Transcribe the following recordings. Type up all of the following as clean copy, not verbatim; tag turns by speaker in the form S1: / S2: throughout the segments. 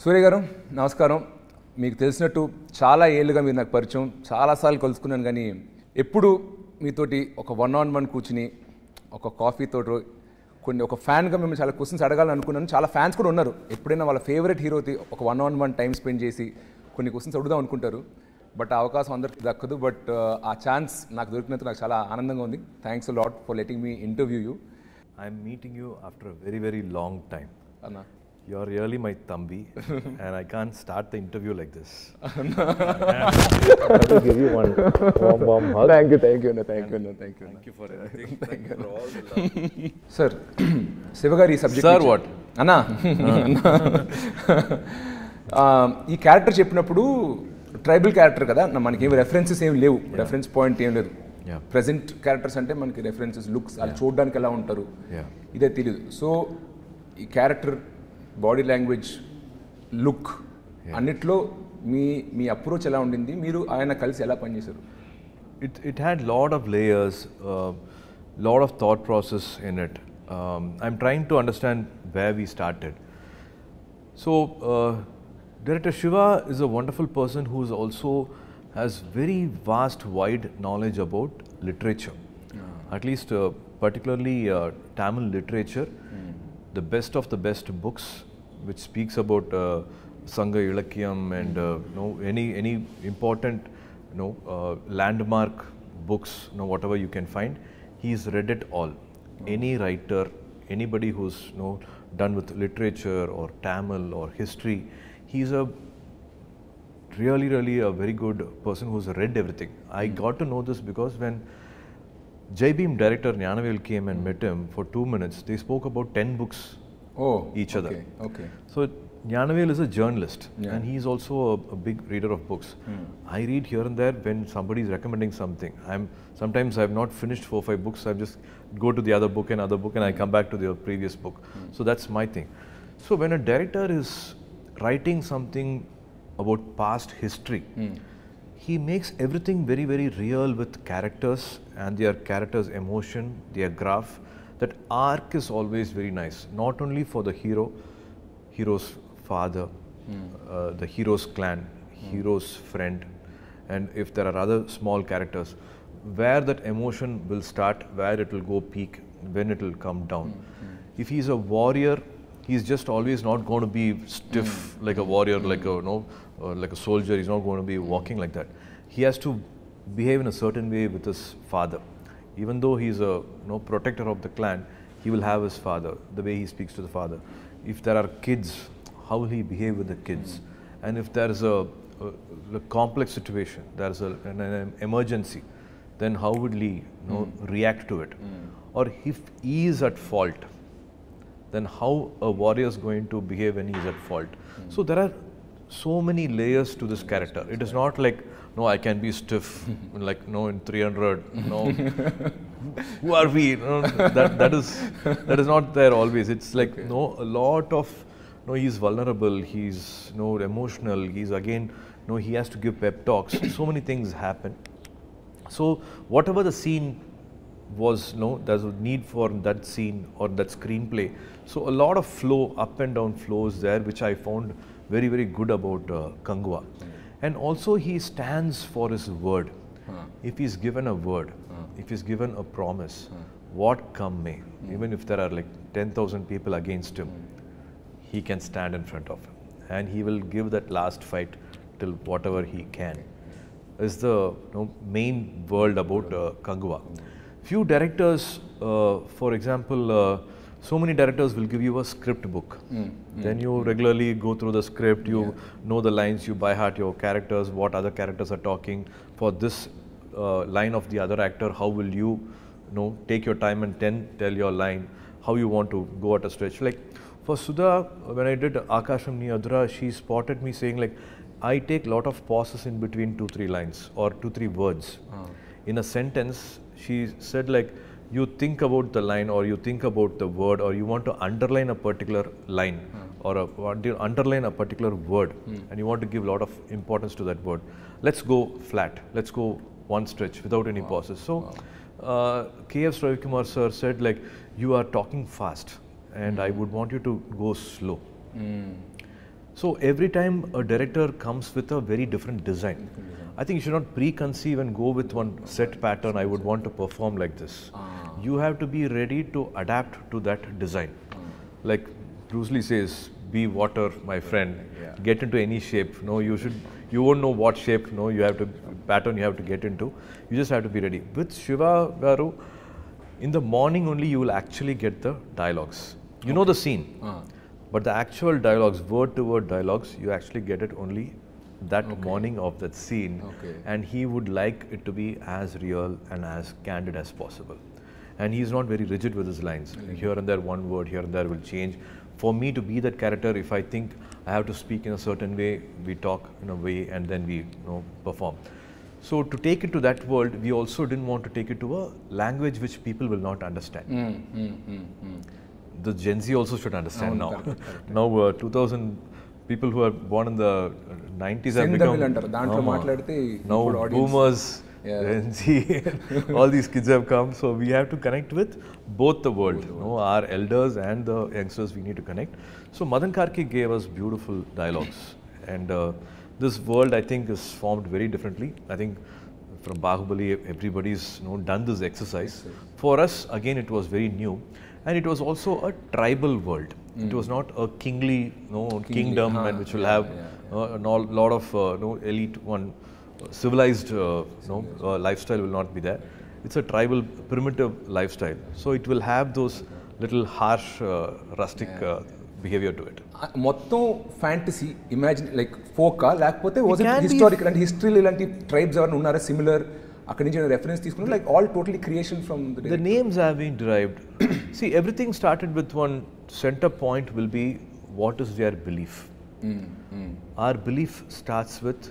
S1: సూర్య గారు నమస్కారం. మీకు తెలిసినట్టు చాలా ఏళ్ళుగా మీరు నాకు పరిచయం, చాలాసార్లు కలుసుకున్నాను. కానీ ఎప్పుడు మీతోటి ఒక 1-on-1 కూర్చుని ఒక కాఫీతో ఒక ఫ్యాన్గా మిమ్మల్ని చాలా క్వశ్చన్స్ అడగాలని అనుకున్నాను. చాలా ఫ్యాన్స్ కూడా ఉన్నారు, ఎప్పుడైనా వాళ్ళ ఫేవరెట్ హీరోతో ఒక 1-on-1 టైం స్పెండ్ చేసి కొన్ని క్వశ్చన్స్ అడుగుదాం అనుకుంటారు. బట్ ఆ అవకాశం అందరికీ దక్కదు. బట్ ఆ ఛాన్స్ నాకు దొరికినందుకు నాకు చాలా ఆనందంగా ఉంది. Thanks a lot for letting me interview you.
S2: I'm meeting you after a very, very long time.
S1: Anna.
S2: You're really my thambi and I can't start the interview like this. I have to give you one warm hug.
S1: Thank you, Anna. Thank you
S2: for everything. Thank you for all the love.
S1: Sir, Sivagari subject.
S2: Sir, what?
S1: Anna. ఈ character చెప్పినప్పుడు tribal character కదా, మనకి ఏమి references ఏమి లేవు, reference point ఏం లేదు. Present characters అంటే మనకి రెఫరెన్సెస్, లుక్స్, వాళ్ళు చూడడానికి ఎలా ఉంటారు ఇదే తెలియదు. సో ఈ క్యారెక్టర్, బాడీ లాంగ్వేజ్, లుక్ అన్నిట్లో మీ అప్రోచ్ ఎలా ఉండింది, మీరు ఆయన కలిసి ఎలా పనిచేశారు?
S2: It had lot of layers, lot of thought process in it. I'm trying to understand where we started. So Director Shiva is a wonderful person who is also has very vast, wide knowledge about literature. At least particularly Tamil literature, the best of the best books which speaks about Sangha Ilakyam and any important landmark books, whatever you can find, he's read it all. Any writer, anybody who's done with literature or Tamil or history, he's a really a very good person who's read everything. I got to know this because when J-Beam director Gnanavel came and met him for 2 minutes, they spoke about 10 books each other.
S1: Okay.
S2: So Gnanavel is a journalist and he's also a big reader of books. I read here and there when somebody is recommending something. Sometimes I've not finished 4-5 books, I just go to the other book and I come back to the previous book. So that's my thing. So when a director is writing something about past history, he makes everything very, very real with characters and their characters' emotion, their graph. That arc is always very nice, not only for the hero's father, the hero's clan, hero's friend, and if there are other small characters, where that emotion will start, where it will go peak, when it will come down. If he's a warrior, he's just always not going to be stiff like a warrior, like a soldier. He's not going to be walking like that. He has to behave in a certain way with his father. Even though he's a protector of the clan, he will have his father, the way he speaks to the father. If there are kids, how will he behave with the kids? And if there is a complex situation, there is an emergency, then how would he react to it? Or if he is at fault, then how a warrior is going to behave when he is at fault. So there are so many layers to this character. It is not like, I can be stiff, like, in 300, who are we? That is not there always. It's like, a lot of, he's vulnerable, he's, emotional, he's again, he has to give pep talks. So many things happen. So whatever the scene was, there's a need for that scene or that screenplay. So a lot of flow, up and down flows there, which I found very, very good about Kanguva. And also he stands for his word. If he's given a word, if he's given a promise, what come may, even if there are like 10,000 people against him, he can stand in front of him and he will give that last fight till whatever he can. Is the main world about Kanguva. Few directors, for example, so many directors will give you a script book. Then you regularly go through the script, you know the lines, you by heart your characters, what other characters are talking. For this line of the other actor, how will you, take your time and tell your line, how you want to go at a stretch. Like for Sudha, when I did Akasham Ni Adra, she spotted me saying like, I take lot of pauses in between 2-3 lines or 2-3 words. In a sentence, she said like, you think about the line or you think about the word or you want to underline a particular line or underline a particular word and you want to give a lot of importance to that word. Let's go flat. Let's go one stretch without any pauses. So K.F. Ravikumar sir said like, you are talking fast and I would want you to go slow. So every time a director comes with a very different design. I think you should not preconceive and go with one set pattern. I would want to perform like this. You have to be ready to adapt to that design. Like Bruce Lee says, be water, my friend. Get into any shape. No, you won't know what shape. No, you have to pattern you have to get into. You just have to be ready. With Shiva Garu, in the morning only you will actually get the dialogues. You know the scene, but the actual dialogues, word to word dialogues, you actually get it only that morning of that scene. And he would like it to be as real and as candid as possible. And he's not very rigid with his lines. Here and there, one word here and there will change. For me to be that character, if I think I have to speak in a certain way, we talk in a way and then we perform. So to take it to that world, we also didn't want to take it to a language which people will not understand. The Gen Z also should understand now. Now 2000 people who are born in the 90s have become now boomers, Gen Z, all these kids have come. So we have to connect with both the world. Our elders and the youngsters we need to connect. So Madan Karki gave us beautiful dialogues. And this world I think is formed very differently. I think from Bahubali everybody's done this exercise. For us again it was very new. And it was also a tribal world. It was not a kingly kingdom and which will have a lot of elite one civilized lifestyle will not be there. It's a tribal primitive lifestyle. So it will have those little harsh rustic behavior to it.
S1: Motto fantasy, imagine like folk, was it historical and history tribes are unnara similar? Reference like all totally creation from the day.
S2: The names have been derived. See, everything started with one center point will be what is their belief. Our belief starts with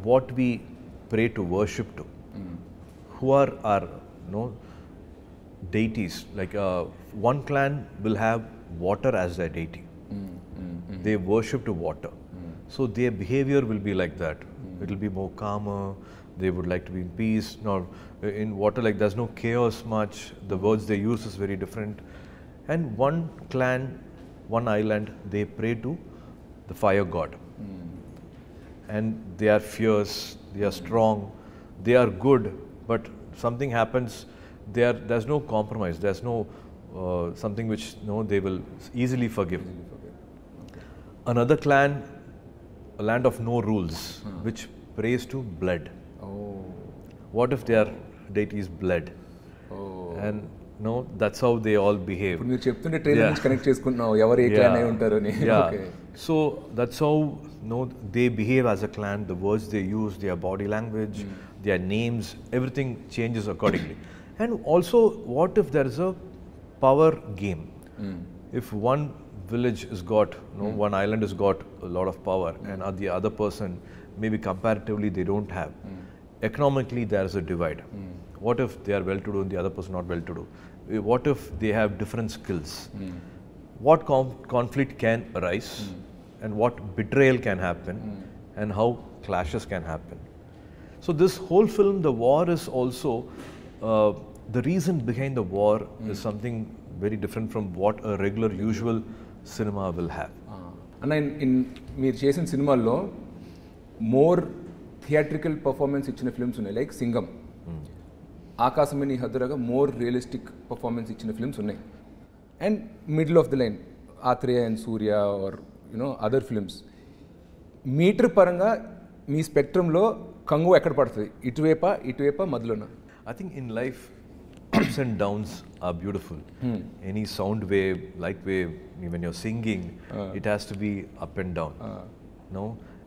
S2: what we pray to, worship to. Who are our deities? Like one clan will have water as their deity. They worship to water. So their behavior will be like that. It will be more calmer. They would like to be in peace. Now, in water, like there's no chaos much. The words they use is very different. And one clan, one island, they pray to the fire god. And they are fierce, they are strong, they are good, but something happens, there's no compromise, there's no something which they will easily forgive. Another clan, a land of no rules, which prays to blood. What if their deity is blood? And that's how they all behave. So that's how they behave as a clan, the words they use, their body language, their names, everything changes accordingly. And also, what if there is a power game? If one village has got, one island has got a lot of power and the other person, maybe comparatively they don't have. Economically, there is a divide. What if they are well-to-do and the other person not well-to-do? What if they have different skills? What conflict can arise and what betrayal can happen and how clashes can happen? So this whole film, the war is also, the reason behind the war is something very different from what a regular, usual cinema will have.
S1: And in meer chesin cinema lo more theatrical performance ichina films unnai like Singham, Akasamani Hadaraga, more realistic performance ichina films unnai, and middle of the line Atreya and Suriya or other films. Meter paranga mee spectrum lo Kanguva ekkada padtadi, ituvepa madlona?
S2: I think in life ups and downs are beautiful. Any sound wave, light wave, when you're singing, it has to be up and down.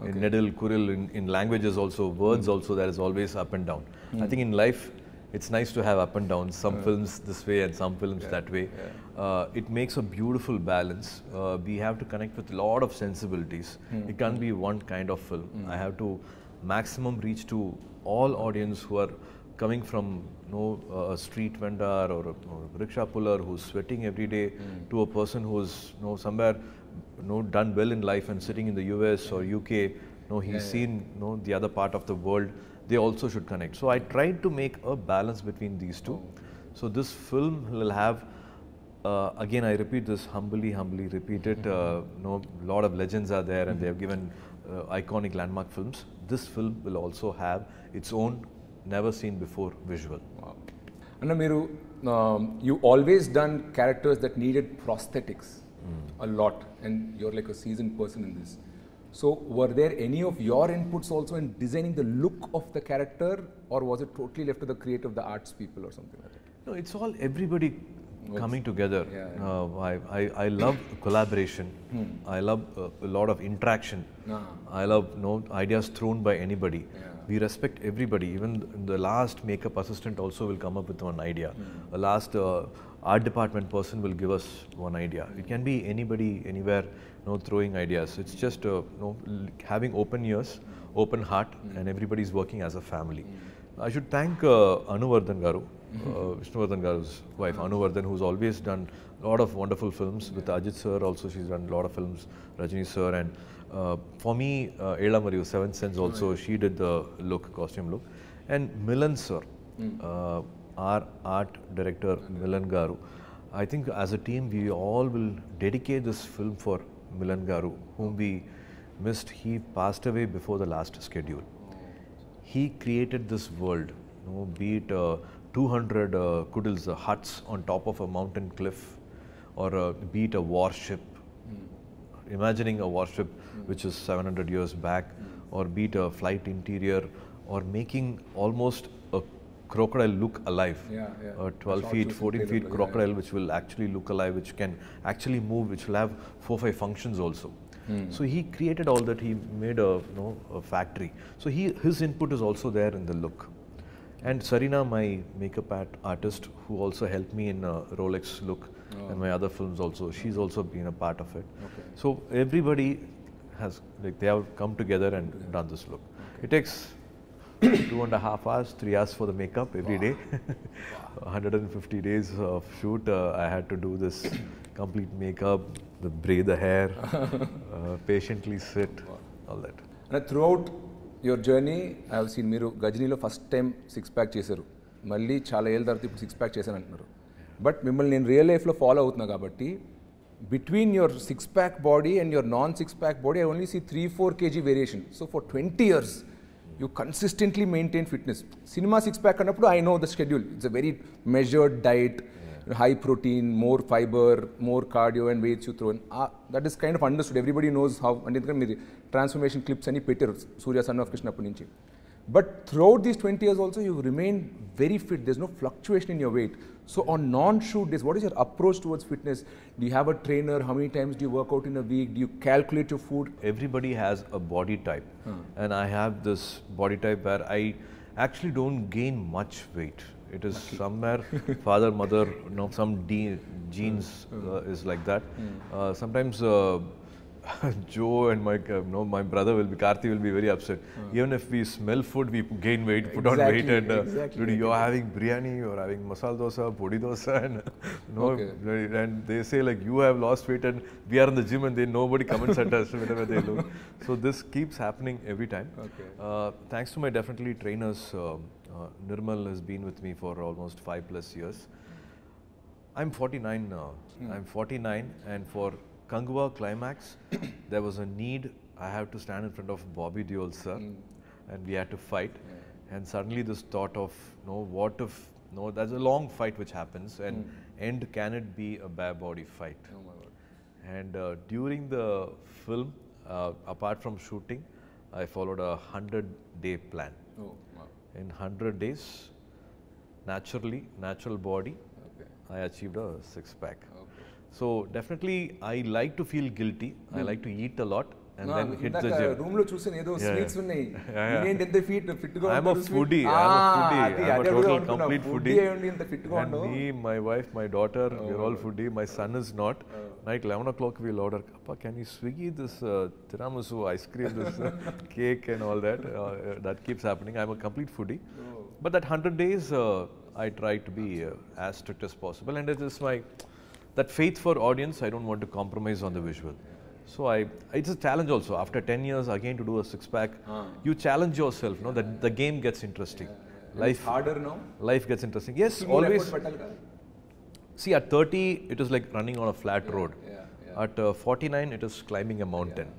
S2: In Nedil, Kuril, in languages also, words also, there is always up and down. I think in life, it's nice to have up and down, some films this way and some films that way. It makes a beautiful balance. We have to connect with a lot of sensibilities. It can't be one kind of film. I have to maximum reach to all audience who are coming from a street vendor or a rickshaw puller who's sweating every day to a person who's somewhere done well in life and sitting in the US or UK. He's seen the other part of the world. They also should connect. So I tried to make a balance between these two. So this film will have Again, I repeat this humbly repeat it. Lot of legends are there, and they have given iconic landmark films. This film will also have its own never seen before visual.
S1: Wow. And you always done characters that needed prosthetics a lot, and you're like a seasoned person in this. So were there any of your inputs also in designing the look of the character, or was it totally left to the creative, the arts people or something like that?
S2: No, it's all everybody coming together. I love collaboration. I love a lot of interaction. I love ideas thrown by anybody. We respect everybody. Even the last makeup assistant also will come up with one idea. The last art department person will give us one idea. It can be anybody, anywhere, throwing ideas. It's just having open ears, open heart, and everybody's working as a family. I should thank Anuvardhan Garu, Vishnuvardhan Garu's wife, Anuvardhan, who's always done a lot of wonderful films. With Ajit sir also, she's done a lot of films, Rajini sir, and for me, Ela Mariyu, Seventh Sense also, she did the costume look. And Milan sir, our art director, Milan Garu. I think as a team, we all will dedicate this film for Milan Garu, whom we missed. He passed away before the last schedule. He created this world, be it 200 kudils, huts on top of a mountain cliff, or be it a warship. Imagining a warship which is 700 years back, or be it a flight interior, or making almost a crocodile look alive. A 12 feet, 14 feet crocodile which will actually look alive, which can actually move, which will have 4-5 functions also. So he created all that. He made a factory. So his input is also there in the look. And Sarina, my makeup artist, who also helped me in Rolex look and my other films also, she's also been a part of it. So everybody has, they have come together and done this look. It takes 2.5 hours, 3 hours for the makeup every day. 150 days of shoot. I had to do this complete makeup, braid the hair, patiently sit, all that.
S1: And throughout your journey, I have seen Miru Gajnilo first time 6-pack chesaru. Malli chala yell tarvata ippudu 6-pack chesanu antunnaru. But mimmalni nenu real life lo follow avutuna kabatti between your 6-pack body and your non-6-pack body, I only see 3-4 kg variation. So for 20 years, you consistently maintain fitness. Cinema 6-pack annappudu I know the schedule. It's a very measured diet, high protein, more fiber, more cardio and weights you throw in. That is kind of understood. Everybody knows how, and transformation clips ani petteru Suriya son of Krishna appu nunchi. But throughout these 20 years also, you remain very fit. There's no fluctuation in your weight. So on non-shoot days, what is your approach towards fitness? Do you have a trainer? How many times do you work out in a week? Do you calculate your food?
S2: Everybody has a body type. And I have this body type where I actually don't gain much weight. It is somewhere father, mother, some genes is like that. Sometimes Joe and my brother will be, Karthi will be very upset. Even if we smell food, we gain weight, put on weight, and you're having biryani, you're having masala dosa, podi dosa, and and they say like you have lost weight, and we are in the gym, and nobody comments at us whenever they look. So this keeps happening every time. Thanks to my definitely trainers. Nirmal has been with me for almost 5+ years. I'm 49 now. I'm 49, and for Kanguva climax, there was a need. I have to stand in front of Bobby Deol sir, and we had to fight. And suddenly this thought of, what if, there's a long fight which happens, and end, can it be a bare body fight?
S1: Oh my God.
S2: And during the film, apart from shooting, I followed a 100-day plan.
S1: Oh, wow.
S2: In 100 days, natural body, I achieved a 6-pack. So definitely, I like to feel guilty. I like to eat a lot and then hit the gym.
S1: Room lo chusen edo sweets unnai. Inent ente fit ga
S2: I'm a foodie. I'm a total complete foodie. And me, my wife, my daughter, we're all foodie. My son is not. Night 11 o'clock we'll order, Appa, can you Swiggy this tiramisu ice cream, this cake and all that. That keeps happening. I'm a complete foodie. But that 100 days, I try to be as strict as possible. And it is that faith for audience, I don't want to compromise on the visual. So it's a challenge also. After 10 years, again to do a 6-pack, you challenge yourself, that the game gets interesting.
S1: Life harder now?
S2: Life gets interesting. Yes, always. See, at 30, it is like running on a flat road. At 49, it is climbing a mountain.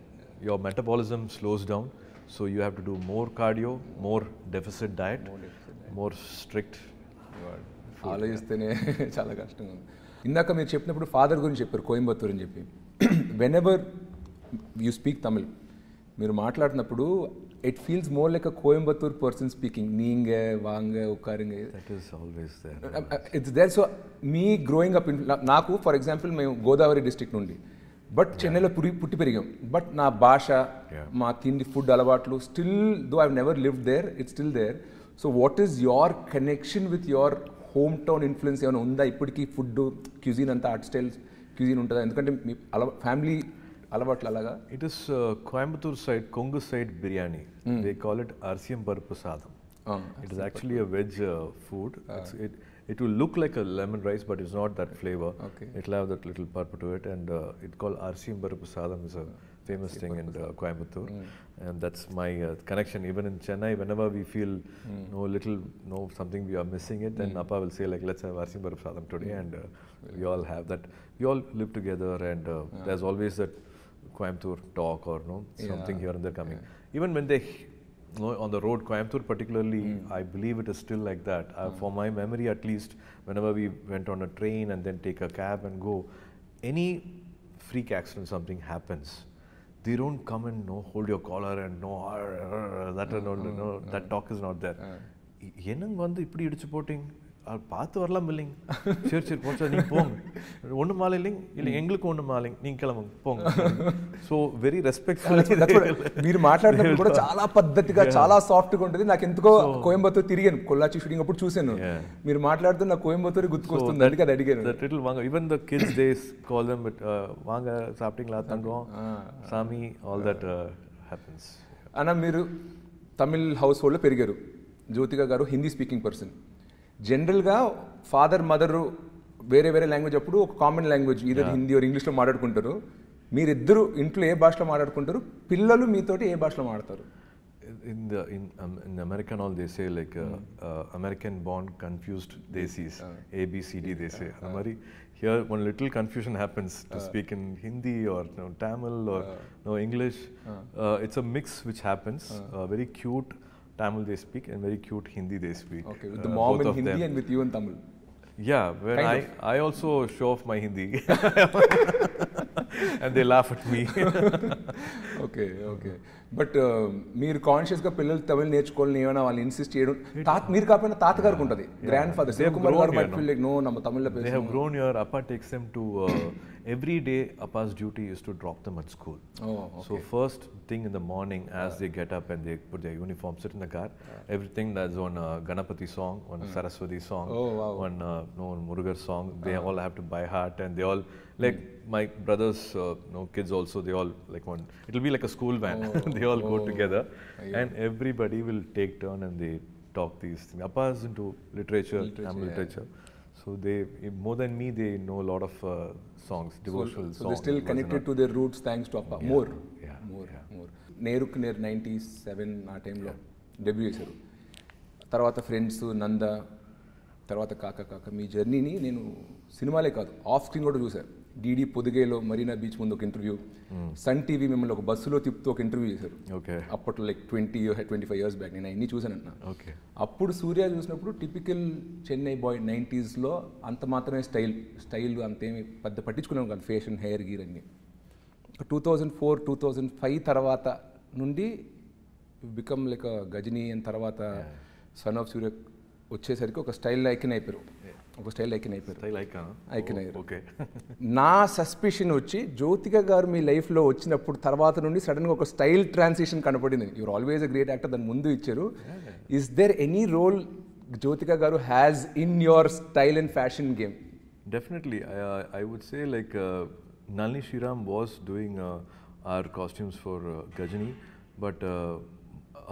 S2: Your metabolism slows down, so you have to do more cardio, more deficit diet, more strict.
S1: ఆలోచిస్తేనే చాలా కష్టంగా ఉంది. ఇందాక మీరు చెప్పినప్పుడు father గురించి చెప్పారు, కోయంబత్తూర్ అని చెప్పి. When ever you speak Tamil, మీరు మాట్లాడినప్పుడు it feels more like a Coimbatore person speaking. Neenga, Vanga, Ukkaringa.
S2: That is always there.
S1: It's there. So, me growing up in Naku, for example, my Godavari district nundi. But Chennai lo putti perigam. But na bhasha, ma tindi food alavatlu, still, though I've never lived there, it's still there. So, what is your connection with your hometown influence? Evana unda ippudiki food, cuisine anta art styles, cuisine untada? Endukante mi family alavatlu alaga?
S2: It is Coimbatore side, Kongu side biryani. They call it Arsiyam Paruppu Sadam. It is actually a veg food. It will look like a lemon rice, but it's not that flavor. It will have that little purple to it, and it's called Arsiyam Paruppu Sadam. Is a famous thing in Coimbatore, and that's my connection. Even in Chennai, whenever we feel something we are missing it, then Appa will say like, let's have Arsiyam Paruppu Sadam today, and we all have that. We all live together, and there's always that Coimbatore talk or something here and there coming. Even when they on the road, Coimbatore particularly, I believe it is still like that. For my memory at least, whenever we went on a train and then take a cab and go, any freak accident, something happens, they don't come and hold your collar and that talk is not there. Yenang vandu ipdi idichu potting பார்த்து வரலாம் இல்லைங்க, சரி சரி போச்சா நீங்கள் போங்க, ஒன்று மாலை இல்லைங்க, இல்லை எங்களுக்கு ஒன்று மாலைங்க, நீங்கள் கிளம்புங்க போங்க. So very respectful.
S1: మీరు మాట్లాడినప్పుడు కూడా చాలా పద్ధతిగా చాలా సాఫ్ట్గా ఉంటుంది. నాకు ఎందుకో కోయంబత్తూర్ తిరిగాను, కొల్లాచి షూటింగ్ అప్పుడు చూశాను, మీరు మాట్లాడుతూ నాకు కోయంబత్తూర్ గుర్తుకొస్తుంది, అందుకే అది అడిగాను.
S2: వాంగ even the kids they call them వాంగ సాఫ్టింగ్లా తంగం సామి ఆల్ దట్ హ్యాపెన్స్.
S1: అన్న మీరు తమిళ్ హౌస్ హోల్డ్లో పెరిగారు, జ్యోతిక గారు హిందీ స్పీకింగ్ పర్సన్. జనరల్గా ఫాదర్ మదరు వేరే వేరే లాంగ్వేజ్ అప్పుడు ఒక common language either Hindi or ఇంగ్లీష్లో మాట్లాడుకుంటారు. మీరిద్దరు ఇంట్లో ఏ భాషలో మాట్లాడుకుంటారు, పిల్లలు మీతోటి ఏ భాషలో మాట్లాడతారు?
S2: In American all they say like American born confused desis, ABCD they say. Here one little confusion happens to speak in Hindi or Tamil or English. It's a mix which happens. Very cute Tamil they speak and very cute Hindi they speak.
S1: Okay, with the mom in Hindi them. And with you in Tamil.
S2: Yeah, when I also show off my Hindi and they laugh at me.
S1: Okay. But మీరు కాన్షియస్గా పిల్లలు తమిళ్ నేర్చుకోవాలని ఏమైనా వాళ్ళు insist చేయడం, మీరు కాకపోయినా తాతగారికి ఉంటుంది, గ్రాండ్ ఫాదర్ శివకుమార్ గారు might feel like, no, நம்ம தமிழ்లో
S2: they have grown here. Appa takes them to every day. Appa's duty is to drop them at school. So first thing in the morning as they get up and they put their uniform, sit in the car, everything that's on Ganapati song, on Saraswati song, on Murugar song, they all have to by heart, and they all like my brothers kids also, they all like one, it will be like a school van. They all go together and everybody will take turn and they talk these things. Appa is into literature, Tamil literature. So they, more than me, they know a lot of songs, devotional songs.
S1: So they're still connected to their roots thanks to Appa. More. నేరుకు నేరు 97 ఆ టైంలో debut చేశారు. తర్వాత friends, నంద, తర్వాత కాక మీ జర్నీని నేను సినిమాలే కాదు ఆఫ్ స్క్రీన్ కూడా చూశాను. డీడీ పొదిగేలో మరీనా బీచ్ ముందు ఒక ఇంటర్వ్యూ, సన్ టీవీ మిమ్మల్ని ఒక బస్సులో తిప్పుతూ ఒక ఇంటర్వ్యూ చేశారు. అప్పట్లో లైక్ 25 years బ్యాక్. నేను అన్నీ చూశానన్నా. అప్పుడు సూర్య చూసినప్పుడు టిపికల్ చెన్నై బాయ్ 90sలో అంత మాత్రమే స్టైల్ అంతేమి పెద్ద పట్టించుకున్నాం కాదు, ఫ్యాషన్, హెయిర్ గీర్ అన్నీ. 2004-2005 తర్వాత నుండి బికమ్ లైక్ గజనీ అండ్ తర్వాత సన్ ఆఫ్ సూర్య వచ్చేసరికి ఒక స్టైల్ ఐకన్ అయిపోయారు. నా సస్పిషన్ వచ్చి జ్యోతిక గారు మీ లైఫ్లో వచ్చినప్పుడు తర్వాత నుండి సడన్గా ఒక స్టైల్ ట్రాన్సిషన్ కనపడింది. You're always a great actor, దాని ముందు ఇచ్చారు. Is there any role Jyothika garu has in your style and fashion game?
S2: Definitely. I would say like Nalini Shriram was doing our costumes for Gajani, but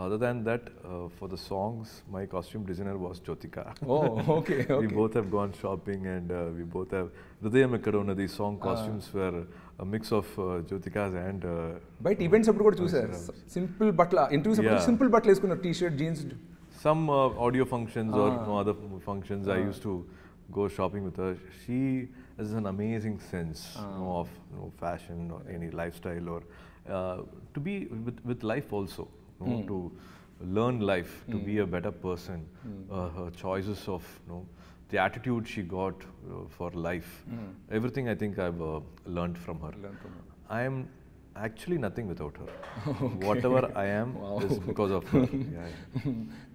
S2: other than that, for the songs, my costume designer was Jyotika.
S1: Okay.
S2: We both have gone shopping and we both have Hridayam Ekkadona. These song costumes were a mix of Jyotika's and
S1: బయట events అప్పుడు కూడా చూసారు simple బట్ల interviews అప్పుడు simple బట్టలు వేసుకున్నారు, T shirt, jeans.
S2: Some audio functions or no other functions I used to go shopping with her. She has an amazing sense of fashion or any lifestyle, or to be with life also, to learn life, to be a better person. Her choices of the attitude she got for life, everything I think I've learned from her. I am actually nothing without her. Whatever I am is because of her.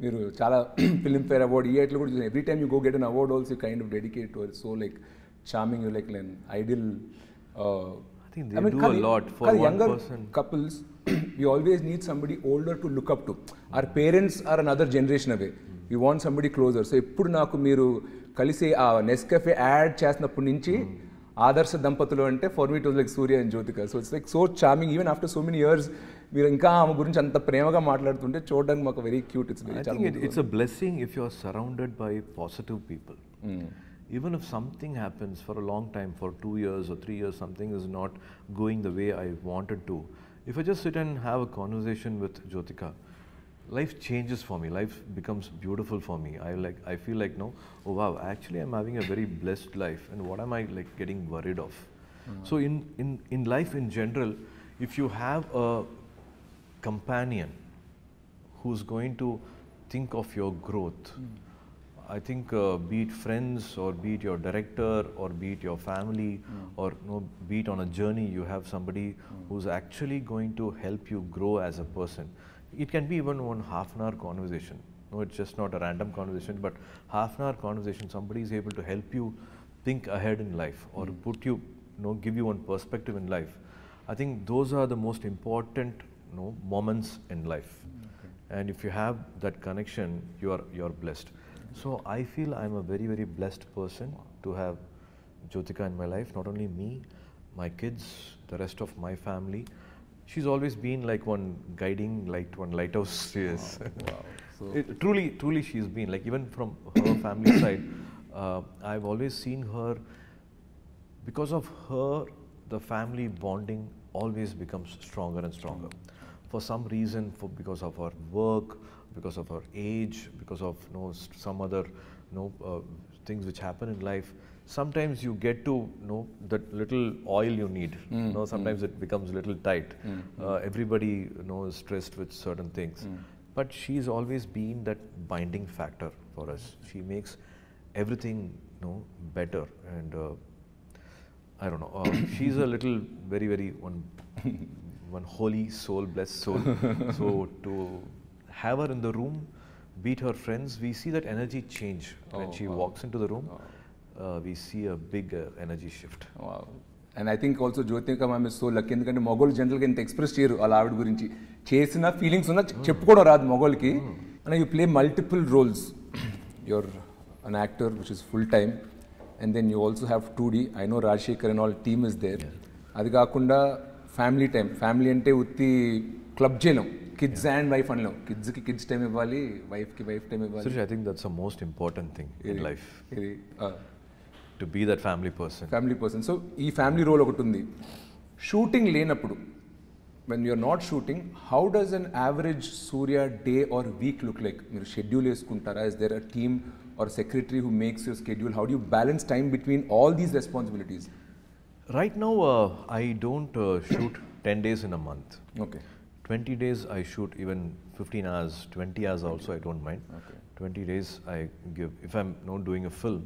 S1: మీరు చాలా film fair award ఇయర్లో కూడా చూసాను. Every time you go get an award also kind of dedicate to so like charming you like an ideal.
S2: I think they do a lot for one
S1: younger
S2: person.
S1: Couples, we always need somebody older to look up to. Our parents are another generation away. We want somebody closer. So ఎప్పుడు నాకు మీరు కలిసి ఆ Nescafe add చేసినప్పటి నుంచి ఆదర్శ దంపతులు అంటే for me it was like Surya and Jyothika. So it's like so charming even after so many years. మీరు ఇంకా ఆమె గురించి అంత ప్రేమగా మాట్లాడుతుంటే చూడడానికి మాకు very cute.
S2: I think it's a blessing if you are surrounded by positive people. Even if something happens for a long time, for 2 years or 3 years, something is not going the way I wanted to. If I just sit and have a conversation with Jyotika, life changes for me. Life becomes beautiful for me. I feel like, no, oh wow, actually I'm having a very blessed life, and what am I like getting worried of? So in life in general, if you have a companion who's going to think of your growth, I think be it friends or be it your director or be it your family or be it on a journey, you have somebody who's actually going to help you grow as a person. It can be even one half-an-hour conversation. No, it's just not a random conversation, but half-an-hour conversation. Somebody is able to help you think ahead in life or put you, give you one perspective in life. I think those are the most important, moments in life. And if you have that connection, you're blessed. So I feel I'm a very, very blessed person to have Jyotika in my life. Not only me, my kids, the rest of my family. She's always been like one guiding light, one lighthouse. Yes.
S1: Wow. So
S2: truly she's been like, even from her family side, I've always seen her. Because of her, the family bonding always becomes stronger and stronger. For some reason, because of her work, because of her age, because of some other things which happen in life, sometimes you get to that little oil you need. Sometimes it becomes a little tight. Everybody is stressed with certain things, but she's always been that binding factor for us. She makes everything better, and I don't know. She's a little very, very one holy soul, blessed soul. So to have her in the room, beat her friends, we see that energy change when she walks into the room. We see a big energy shift.
S1: Wow. And I think also Jyotika ma'am is so lucky ఎందుకంటే మొగోళ్ళు జనరల్గా ఇంత express చేయరు వాళ్ళ ఆవిడ గురించి. చేసిన feelings ఉన్నా చెప్పుకోవడం రాదు మొగోళ్ళకి. And you play multiple roles. You're an actor which is full time, and then you also have 2D. I know Rajasekhar and all team is there. అది కాకుండా ఫ్యామిలీ టైం. ఫ్యామిలీ అంటే ఉత్తి క్లబ్ చేయలేం. కిడ్స్ అండ్ వైఫ్ అనలేం. కిడ్స్కి kids time ఇవ్వాలి, వైఫ్కి wife time ఇవ్వాలి.
S2: Surish, I think that's the most important thing in life. To be that family person.
S1: So ఈ ఫ్యామిలీ రోల్ ఒకటి ఉంది. షూటింగ్ లేనప్పుడు, when you're not shooting, how does an average Surya day or week look like? మీరు schedule వేసుకుంటారా? Is there a team or secretary who makes your schedule? How do you balance time between all these responsibilities?
S2: Right now, I don't shoot 10 days in a month.
S1: Okay.
S2: 20 days I shoot, even 15 hours, 20 hours also I don't mind.
S1: Okay.
S2: 20 days I give, if I'm not doing a film,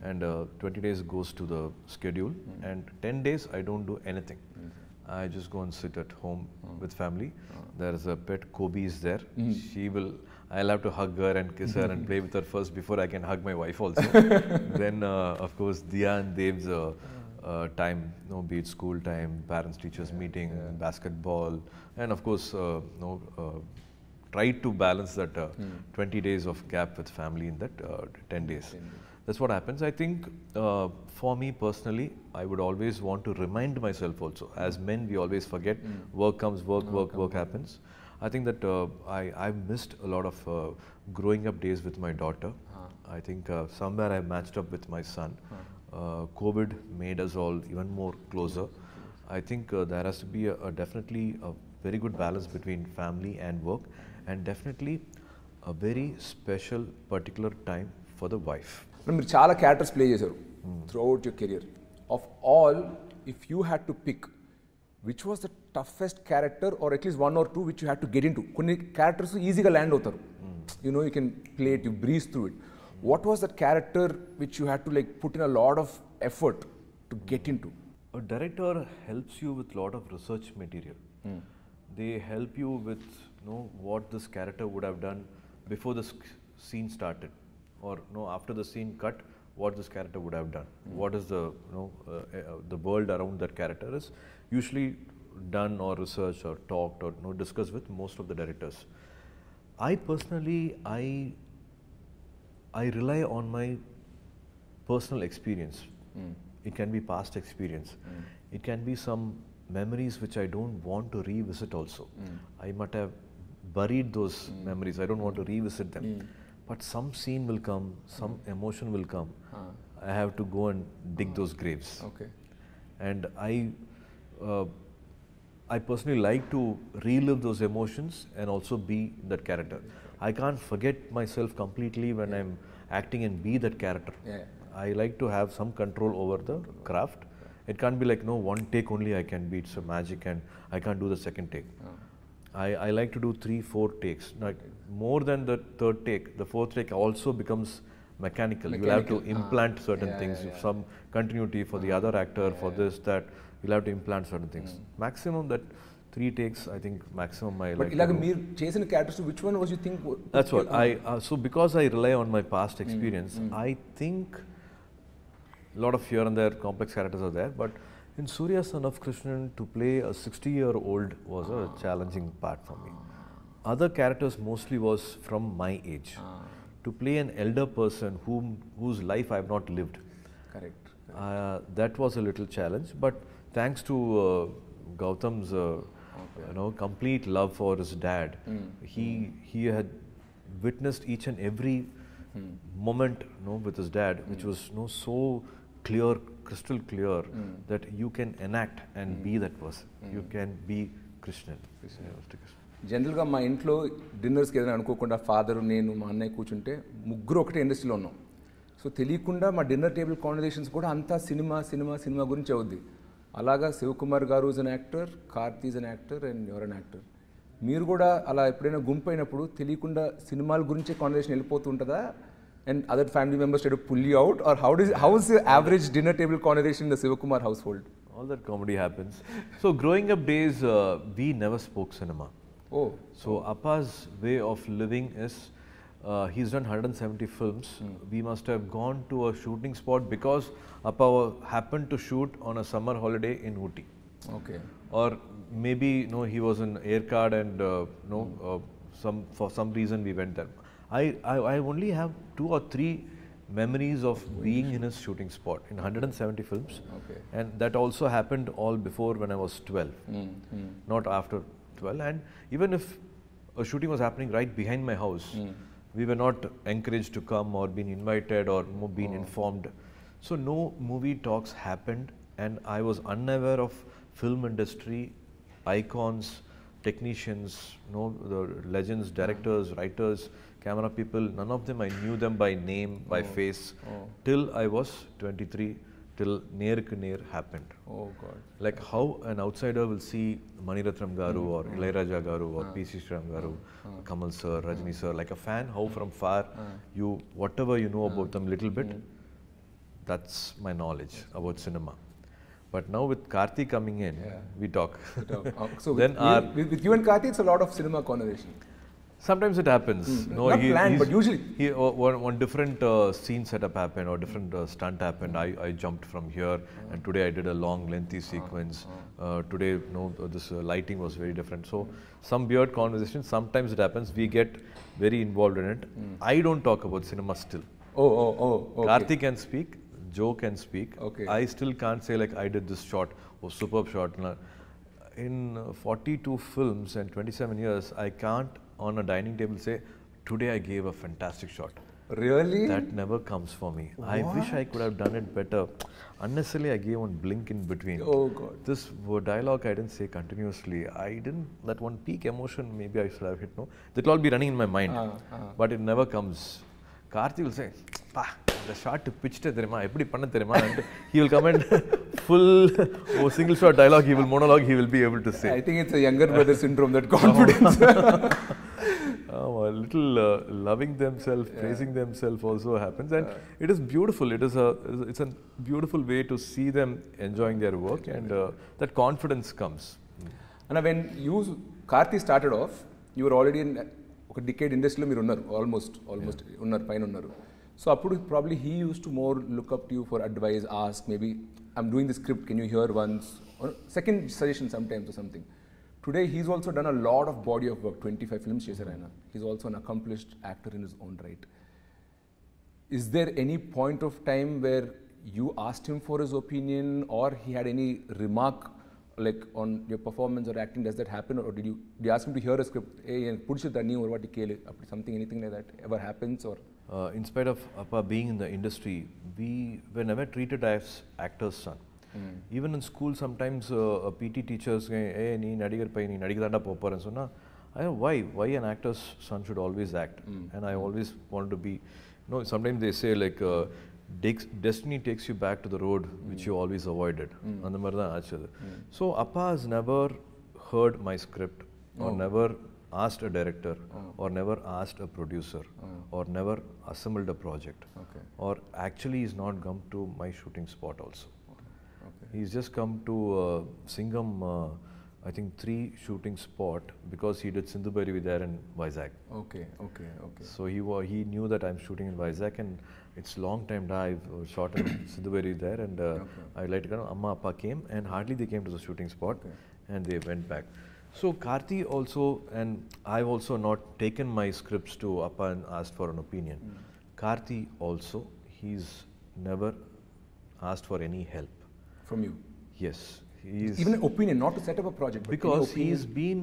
S2: and 20 days goes to the schedule, and 10 days I don't do anything. I just go and sit at home with family. There's a pet, Kobe is there. I'll have to hug her and kiss her and play with her first before I can hug my wife also. Then of course Diya and Dev's time, be it school time, parents teachers meeting, basketball, and of course try to balance that 20 days of gap with family in that 10 days. That's what happens. I think for me personally, I would always want to remind myself also. As men, we always forget. Work comes, work happens. I think that I've missed a lot of growing up days with my daughter. I think somewhere I matched up with my son. COVID made us all even more closer. I think there has to be definitely a very good balance between family and work, and definitely a very special particular time for the wife.
S1: మీరు చాలా characters play చేశారు throughout your career. Of all, if you had to pick which was the toughest character or at least 1 or 2 which you had to get into? కొన్ని characters ఈజీగా land అవుతారు, you know, you can play it, you breeze through it. What was that character which you had to like put in a lot of effort to get into?
S2: A director helps you with lot of research material. They help you with what this character would have done before the scene started, or after the scene cut, what this character would have done. What is the world around that character is usually done or researched or talked or discussed with most of the directors. I personally, I rely on my personal experience. It can be past experience. It can be some memories which I don't want to revisit also. I might have buried those memories. I don't want to revisit them. But some scene will come, some emotion will come. I have to go and dig those graves.
S1: Okay.
S2: And I personally like to relive those emotions and also be that character. I can't forget myself completely when I'm acting and be that character. I like to have some control over the craft. It can't be like, one take only I can be, it's a magic and I can't do the second take. I like to do 3-4 takes. Like more than the third take, the fourth take also becomes mechanical. You will have to implant certain things, some continuity for the other actor, for this, that. You'll have to implant certain things. Maximum that 3 takes, I think maximum I like.
S1: But ilaga meer chesina characters, which one was you think?
S2: That's what so because I rely on my past experience, I think a lot of here and there complex characters are there, but in Suriya Son of Krishnan, to play a 60-year-old was a challenging part for me. Other characters mostly was from my age. To play an elder person whose life I have not lived.
S1: Correct.
S2: That was a little challenge, but thanks to Gautam's complete love for his dad, he had witnessed each and every moment with his dad, which was so clear, crystal clear, that you can enact and be that person. You can be Krishnan.
S1: జనరల్గా మా ఇంట్లో డిన్నర్స్కి ఏదైనా అనుకోకుండా father, నేను, మా అన్నయ్య కూర్చుంటే ముగ్గురు ఒకటే ఇండస్ట్రీలో ఉన్నాం. సో తెలియకుండా మా డిన్నర్ టేబుల్ కాన్వర్జేషన్స్ కూడా అంతా సినిమా సినిమా సినిమా గురించి అవుద్ది. అలాగా శివకుమార్ గారు is an actor, Karthi is an actor and your an actor. మీరు కూడా అలా ఎప్పుడైనా గుంపు అయినప్పుడు తెలియకుండా సినిమాల గురించే కాన్వర్జేషన్ వెళ్ళిపోతూ ఉంటుందా? And other family members try to pull you out, or how is the average dinner table conversation in the Sivakumar household?
S2: All that comedy happens. So growing up days, we never spoke cinema.
S1: Oh.
S2: So Appa's way of living is, he's done 170 films. We must have gone to a shooting spot because Appa happened to shoot on a summer holiday in Ooty.
S1: Okay.
S2: Or maybe he was in air card and for some reason we went there. I only have 2 or 3 memories of being in his shooting spot in 170 films.
S1: Okay.
S2: And that also happened all before when I was 12, not after 12. And even if a shooting was happening right behind my house, we were not encouraged to come or been invited or been informed. So no movie talks happened, and I was unaware of film industry, icons, technicians, the legends, directors, writers, camera people. None of them, I knew them by name, by face, till I was 23, till Neer Ke Neer happened.
S1: Oh God.
S2: Like how an outsider will see Mani Ratnam Garu or Ilayaraja Garu or P.C. Sriram Garu, Kamal sir, Rajni sir, like a fan, how from far whatever you know about them little bit, that's my knowledge about cinema. But now with Karthi coming in, we talk.
S1: So with you and Karthi, it's a lot of cinema conversation.
S2: Sometimes it happens.
S1: Not planned, but usually.
S2: One different scene setup happened or different stunt happened. I jumped from here, and today I did a long, lengthy sequence. Today, this lighting was very different. So some weird conversation. Sometimes it happens. We get very involved in it. I don't talk about cinema still.
S1: Okay.
S2: Karthi can speak. Joe can speak.
S1: Okay.
S2: I still can't say like I did this shot or superb shot. In 42 films and 27 years, I can't on a dining table say, today I gave a fantastic shot.
S1: Really?
S2: That never comes for me. What? I wish I could have done it better. Unnecessarily, I gave one blink in between.
S1: Oh God.
S2: This dialogue I didn't say continuously. That one peak emotion maybe I should have hit. That will all be running in my mind. But it never comes. Karthi will say, the shot pitched therima eppadi panna therima, and he will come and full single shot dialogue, he will monologue, he will be able to say.
S1: I think it's a younger brother syndrome, that confidence.
S2: A little loving themselves, praising themselves also happens, and it is beautiful. It's a beautiful way to see them enjoying their work, and that confidence comes.
S1: And when you, Karthi, started off, you were already in a decade industry, మీరు ఉన్నారు, almost ఉన్నారు, పైన ఉన్నారు. So అప్పుడు probably he used to more look up to you for advice, ask, maybe I'm doing the script, can you hear once, or second suggestion sometimes or something. Today he's also done a lot of body of work, 25 films చేశారు ఆయన. He's also an accomplished actor in his own right. Is there any point of time where you asked him for his opinion, or he had any remark like on your performance or acting? Does that happen, or did you ask him to hear a script, hey pudichidani or what kele, something, anything like that ever happens? Or
S2: in spite of Appa being in the industry, we were never treated as actor's son. Even in school, sometimes PT teachers say, hey, nee nadigar pai nee nadigidanda popar, and so na, why an actor's son should always act. And I always wanted to be, sometimes they say like destiny takes you back to the road which you always avoided. So Appa has never heard my script, or never asked a director, or never asked a producer, or never assembled a project, or actually he's not come to my shooting spot also. He's just come to Singham, I think 3 shooting spot, because he did Sindhu Bhairavi there in Vizag.
S1: Okay.
S2: So he knew that I'm shooting in Vizag, and it's long time I've shot in Sindhu Bhairavi there, and I like to go. Amma Appa came, and hardly they came to the shooting spot, and they went back. So Karthi also, and I've also not taken my scripts to Appa and asked for an opinion. Karthi also, he's never asked for any help
S1: from you.
S2: Yes.
S1: Even an opinion, not to set up a project, but
S2: because he's been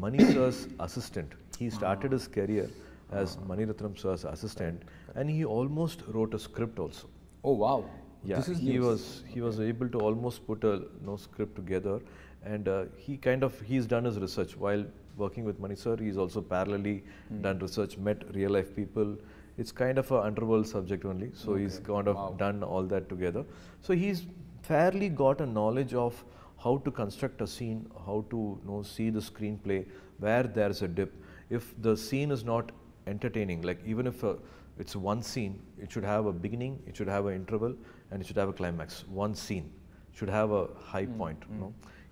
S2: Mani sir's assistant. He started his career as Mani Ratnam sir's assistant, and he almost wrote a script also.
S1: Oh wow!
S2: Yeah,
S1: this is
S2: he was able to almost put a script together, and he's done his research while working with Mani sir. He's also parallelly done research, met real life people. It's kind of an underworld subject only, so he's kind of done all that together. So he's fairly got a knowledge of how to construct a scene, how to see the screenplay, where there's a dip. If the scene is not entertaining, like even if it's one scene, it should have a beginning, it should have an interval, and it should have a climax. One scene should have a high point.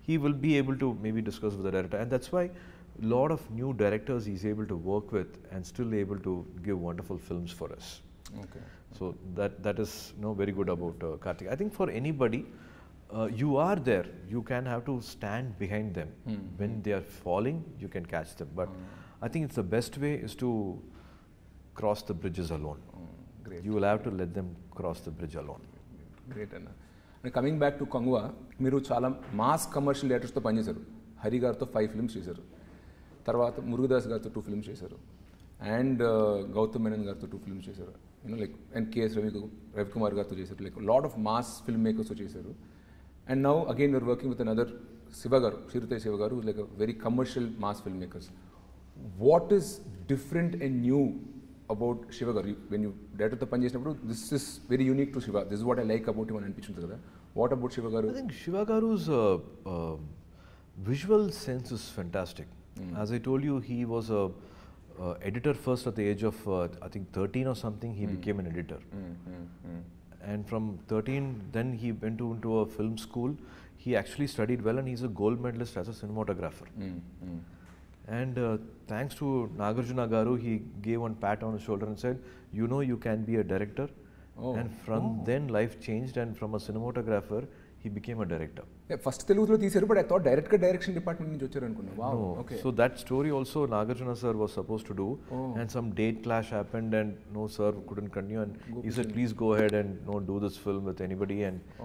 S2: He will be able to maybe discuss with the director, and that's why a lot of new directors he's able to work with and still able to give wonderful films for us. So that is very good about Karthik. I think for anybody, you are there, you can have to stand behind them. When they are falling, you can catch them. But I think it's the best way is to cross the bridges alone.
S1: Great.
S2: You will have to let them cross the bridge alone.
S1: Great, Anna. And coming back to Kanguva, మీరు చాలా mass commercial డైరెక్టర్స్తో పనిచేశారు. హరి గారితో 5 films చేశారు, తర్వాత మురుగదాస్ గారితో 2 films చేశారు, and Gautam Menon గారితో 2 films చేశారు, లైక్ అండ్ కేఎస్ రవికుమార్ గారితో చేశారు, like lot of mass film మేకర్స్తో చేశారు. And now again you're working with another Siva garu, Siruthai Siva garu, like a very commercial mass film makers. What is different and new about Siva garu? When you డైరెక్టర్తో పనిచేసినప్పుడు this is very unique to Siva, this is what I like about him అని అనిపించింది కదా. What about Siva గారు?
S2: I think Shiva Garu's visual sense is fantastic. As I told you, he was a editor first at the age of I think 13 or something. He became an editor, and from 13 then he went into a film school. He actually studied well, and he's a gold medalist as a cinematographer. And thanks to Nagarjuna Garu, he gave one pat on his shoulder and said, you can be a director. And from then life changed, and from a cinematographer he became a director.
S1: First తెలుగులో తీశారు, but I thought డైరెక్ట్గా direction department నుంచి వచ్చారు అనుకున్నా. Wow, okay.
S2: So that story also Nagarjuna sir was supposed to do, and some date clash happened, and no sir couldn't continue, and he said please go ahead and do this film with anybody, and